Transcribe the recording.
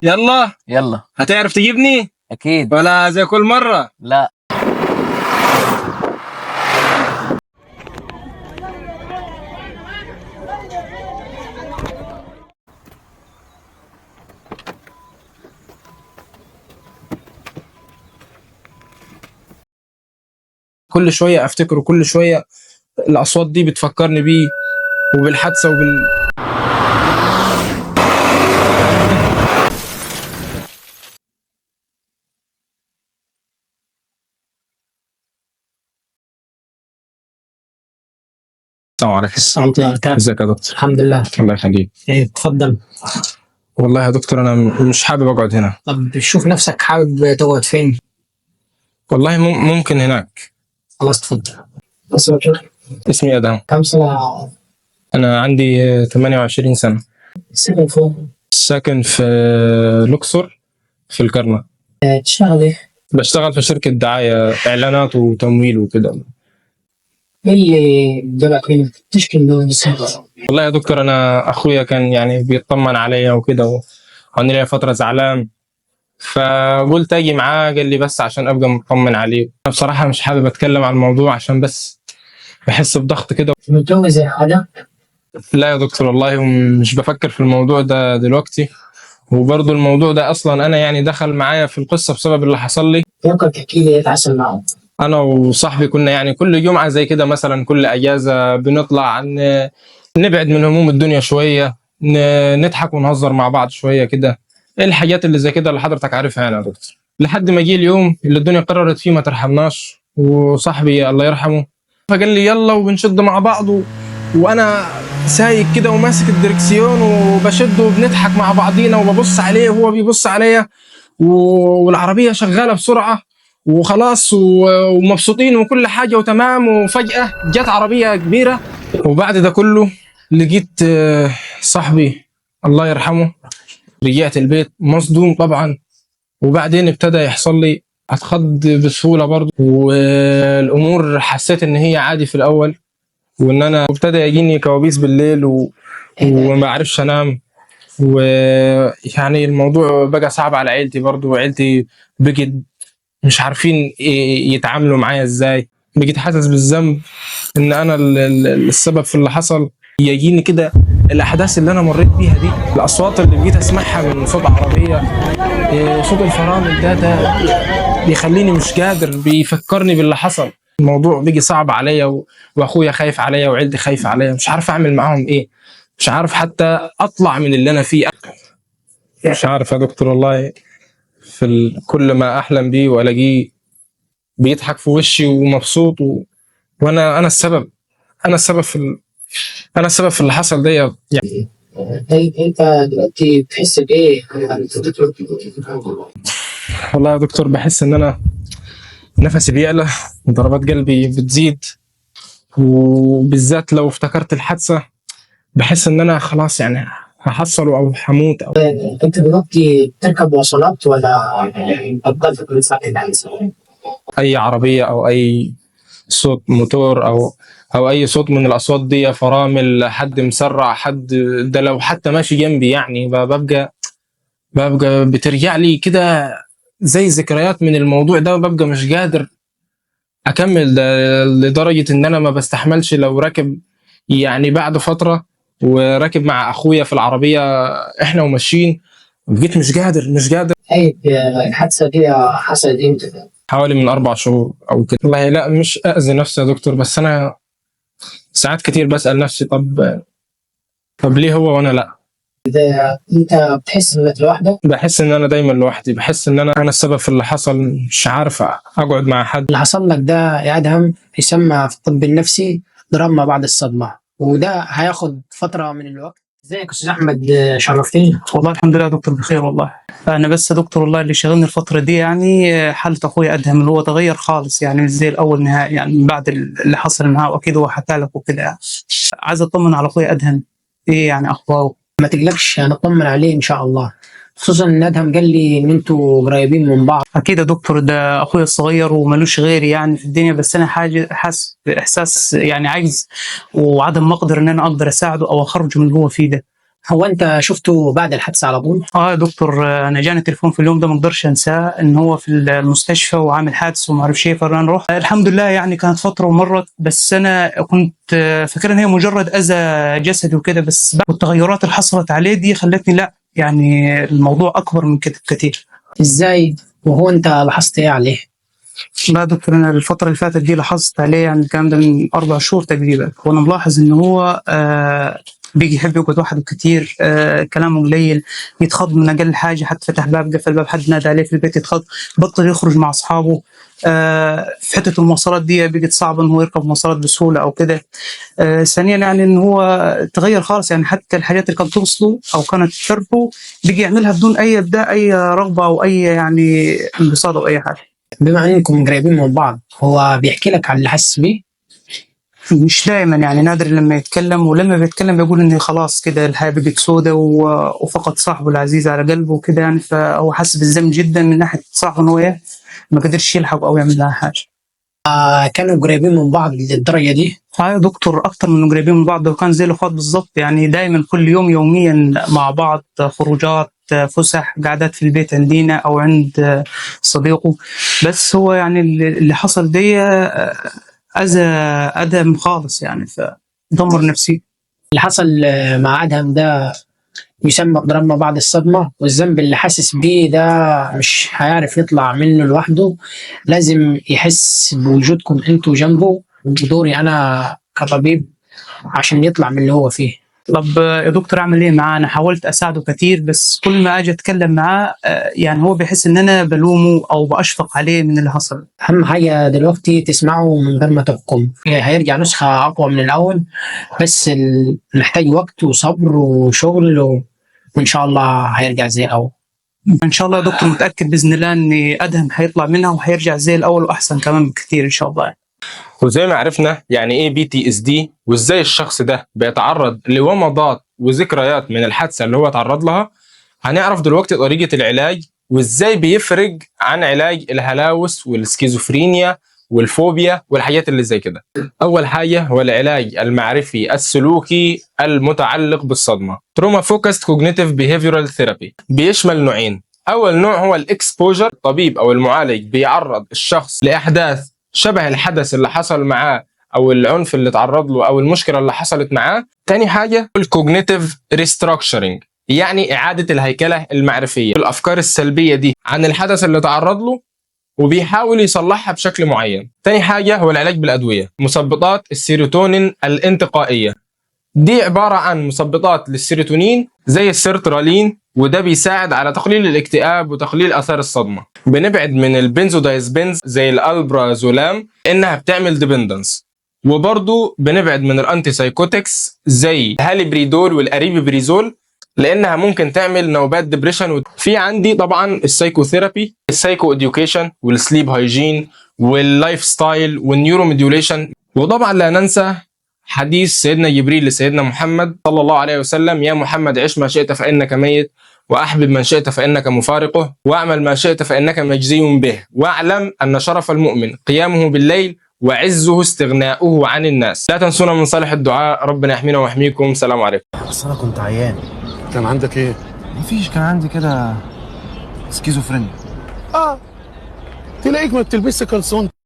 يلا يلا هتعرف تجيبني اكيد. ولا زي كل مرة؟ لا كل شوية افتكر وكل شوية الاصوات دي بتفكرني بيه وبالحادثة السلام عليكم. السلام عليكم. ازيك يا دكتور؟ الحمد لله. الله يخليك. ايه تفضل. والله يا دكتور انا مش حابب اقعد هنا. طب شوف نفسك حابب تقعد فين؟ والله ممكن هناك. خلاص تفضل. اسمي ادم. كم سنة؟ انا عندي 28 سنة. ساكن فين؟ ساكن في الاقصر في الكرنة. تشتغل ايه؟ بشتغل في شركة دعاية اعلانات وتمويل وكده. ايه اللي جابك هنا؟ تشكي من السفر؟ والله يا دكتور انا اخويا كان يعني بيطمن عليا وكده وانا ليا فترة زعلان، فقلت اجي معاه. قال لي بس عشان ابقى مطمن عليه. انا بصراحة مش حابب اتكلم عن الموضوع عشان بس بحس بضغط كده. متجوز يا حدا؟ لا يا دكتور والله مش بفكر في الموضوع ده دلوقتي، وبرضه الموضوع ده اصلا انا يعني دخل معايا في القصة بسبب اللي حصل لي. ممكن تحكي لي ايه تحصل معه؟ انا وصاحبي كنا يعني كل جمعة زي كده مثلا كل اجازة بنطلع نبعد من هموم الدنيا شوية، نضحك ونهزر مع بعض شوية كده. ايه الحاجات اللي زي كده اللي حضرتك عارفها يعني يا دكتور. لحد ما جه اليوم اللي الدنيا قررت فيه ما ترحمناش، وصاحبي الله يرحمه فقال لي يلا وبنشد مع بعض وانا سايق كده وماسك الدركسيون وبشد وبنضحك مع بعضينا وببص عليه وهو بيبص عليا والعربية شغالة بسرعة وخلاص ومبسوطين وكل حاجة وتمام. وفجأة جت عربية كبيرة وبعد ده كله لقيت صاحبي الله يرحمه. رجعت البيت مصدوم طبعا، وبعدين ابتدى يحصل لي اتخض بسهولة برضه، والامور حسيت ان هي عادي في الاول، وان انا ابتدى يجيني كوابيس بالليل وما اعرفش انام. ويعني الموضوع بقى صعب على عيلتي برضه، وعيلتي بقت مش عارفين يتعاملوا معايا ازاي. بقيت حاسس بالذنب ان انا السبب في اللي حصل. يجيني كده الاحداث اللي انا مريت بيها دي، الاصوات اللي بقيت اسمعها من صوت عربيه، صوت الفرامل ده بيخليني مش قادر، بيفكرني باللي حصل. الموضوع بيجي صعب عليا واخويا خايف عليا وعيلتي خايفه عليا، مش عارف اعمل معاهم ايه، مش عارف حتى اطلع من اللي انا فيه. مش عارف يا دكتور والله. كل ما احلم بيه والاقيه بيضحك في وشي ومبسوط وانا السبب. انا السبب انا السبب في اللي حصل ده يعني. طيب انت دلوقتي بتحس بايه؟ والله يا دكتور بحس ان انا نفسي بيعلى وضربات قلبي بتزيد، وبالذات لو افتكرت الحادثة بحس ان انا خلاص يعني هحصل او هموت انت دلوقتي بتركب مواصلات ولا بطلت كل ساعه اي عربية او اي صوت موتور او اي صوت من الاصوات دي، فرامل، حد مسرع، حد ده لو حتى ماشي جنبي يعني ببقى بترجع لي كده زي ذكريات من الموضوع ده، وببقى مش قادر اكمل ده، لدرجة ان انا ما بستحملش لو راكب يعني بعد فترة وراكب مع اخويا في العربية احنا وماشيين، بقيت مش قادر. طيب الحادثه دي حصلت امتى؟ حوالي من 4 شهور او كده. والله لا مش اذي نفسي يا دكتور، بس انا ساعات كتير بسأل نفسي طب ليه هو وانا لا. انت بتحس انك لوحدك؟ بحس ان انا دايما لوحدي، بحس ان انا السبب في اللي حصل، مش عارف اقعد مع حد. اللي حصل لك ده يا ادهم يسمى في الطب النفسي دراما بعد الصدمه، وده هياخد فتره من الوقت. ازيك يا استاذ احمد؟ شرفتني. والله الحمد لله يا دكتور بخير والله. انا بس يا دكتور والله اللي شاغلني الفتره دي يعني حالة اخويا ادهم، اللي هو تغير خالص يعني مش زي الاول نهائي، يعني من بعد اللي حصل معاه، واكيد هو حكى لك وكده يعني. عايز اطمن على اخويا ادهم، ايه يعني اخباره؟ ما تقلقش، هنطمن عليه ان شاء الله. خصوصا ان ادهم قال لي ان انتوا قريبين من بعض. اكيد يا دكتور، ده اخويا الصغير وملوش غيري يعني في الدنيا، بس انا حاجه حاسس باحساس يعني عجز وعدم مقدر ان انا اقدر اساعده او اخرجه من اللي هو فيه ده. هو انت شفته بعد الحادثه على طول؟ اه يا دكتور، انا جاني تليفون في اليوم ده ما اقدرش انساه، ان هو في المستشفى وعامل حادث وما اعرفش ايه، فانا رحت. الحمد لله يعني كانت فتره ومرت، بس انا كنت فاكر ان هي مجرد اذى جسدي وكده، بس بعد التغيرات اللي حصلت عليه دي خلتني لا، يعني الموضوع اكبر من كده كتير. ازاي؟ وهو انت لاحظت ايه عليه؟ لا يا دكتور، انا الفتره اللي فاتت دي لاحظت عليه، يعني الكلام ده من 4 شهور تقريبا، وانا ملاحظ ان هو بيجي يحب يقعد وحده كتير، كلامه قليل، يتخض من اقل حاجه، حتى فتح باب قفل باب حد نادى عليه في البيت يتخض، بطل يخرج مع اصحابه. في حته المواصلات دي بقت صعب ان هو يركب مواصلات بسهوله او كده. ثانيا يعني ان هو تغير خالص، يعني حتى الحاجات اللي كانت توصله او كانت تشرفه بيجي يعملها بدون اي ابداع، اي رغبه او اي يعني انبساط او اي حاجه. بما انكم قريبين من بعض، هو بيحكي لك على اللي حاسس بيه؟ مش دائما، يعني نادر لما يتكلم، ولما بيتكلم بيقول ان خلاص كده الحياه بقت سودة وفقد صاحبه العزيز على قلبه وكده، يعني فهو حاسس بالذنب جدا من ناحيه صاحبه ان هو ما قدرش يلحق او يعمل لها حاجه. كانوا قريبين من بعض للدرجه دي؟ يا دكتور، اكتر من قريبين من بعض، وكان زي الاخوات بالظبط، يعني دايما كل يوم يوميا مع بعض، خروجات، فسح، قعدات في البيت عندنا او عند صديقه. بس هو يعني اللي حصل دي اذى ادم خالص، يعني فدمر نفسي. اللي حصل مع ادهم ده يسمى بضربنا بعد الصدمه، والذنب اللي حاسس بيه ده مش هيعرف يطلع منه لوحده، لازم يحس بوجودكم انتوا جنبه ودوري انا كطبيب عشان يطلع من اللي هو فيه. طب يا دكتور اعمل ايه معاه؟ انا حاولت اساعده كتير، بس كل ما اجي اتكلم معاه يعني هو بيحس ان انا بلومه او باشفق عليه من اللي حصل. اهم حاجه دلوقتي تسمعه من غير ما تحكم، هيرجع نسخه اقوى من الاول، بس محتاج وقت وصبر وشغل وان شاء الله هيرجع زي الاول. ان شاء الله يا دكتور، متاكد باذن الله ان ادهم هيطلع منها وهيرجع زي الاول واحسن كمان بكتير ان شاء الله. وزي ما عرفنا يعني ايه PTSD، وازاي الشخص ده بيتعرض لومضات وذكريات من الحادثه اللي هو اتعرض لها، هنعرف دلوقتي طريقه العلاج وازاي بيفرق عن علاج الهلاوس والسكيزوفرينيا والفوبيا والحاجات اللي زي كده. اول حاجه هو العلاج المعرفي السلوكي المتعلق بالصدمه، تروما فوكسد كوجنيتيف بيهيفيرال ثيرابي، بيشمل نوعين. اول نوع هو الاكسبوجر، الطبيب او المعالج بيعرض الشخص لاحداث شبه الحدث اللي حصل معاه او العنف اللي تعرض له او المشكله اللي حصلت معاه. تاني حاجه الكوجنيتيف ريستراكشرنج، يعني اعاده الهيكله المعرفيه، الافكار السلبيه دي عن الحدث اللي تعرض له وبيحاول يصلحها بشكل معين. تاني حاجه هو العلاج بالادويه، مثبطات السيروتونين الانتقائيه، دي عباره عن مثبطات للسيروتونين زي السيرترالين، وده بيساعد على تقليل الاكتئاب وتقليل اثار الصدمه. بنبعد من البنزودايزبينز زي الالبرازولام انها بتعمل ديبندنس، وبرضه بنبعد من الانتي سايكوتكس زي الهاليبريدول والاريبيبريزول لانها ممكن تعمل نوبات ديبريشن. في عندي طبعا السايكوثيرابي، السايكو اديوكيشن والسليب هايجين واللايف ستايل والنيورو ميديوليشن، وطبعا لا ننسى حديث سيدنا جبريل لسيدنا محمد صلى الله عليه وسلم: يا محمد عش ما شئت فإنك ميت، وأحبب من شئت فإنك مفارقه، وأعمل ما شئت فإنك مجزي به، واعلم أن شرف المؤمن قيامه بالليل وعزه استغناؤه عن الناس. لا تنسونا من صالح الدعاء، ربنا يحمينا ويحميكم. سلام عليكم. بس انا كنت عيان. كان عندك ايه؟ مفيش، كان عندي كده سكيزوفرينيا. تلاقيك ما بتلبسش كلسون.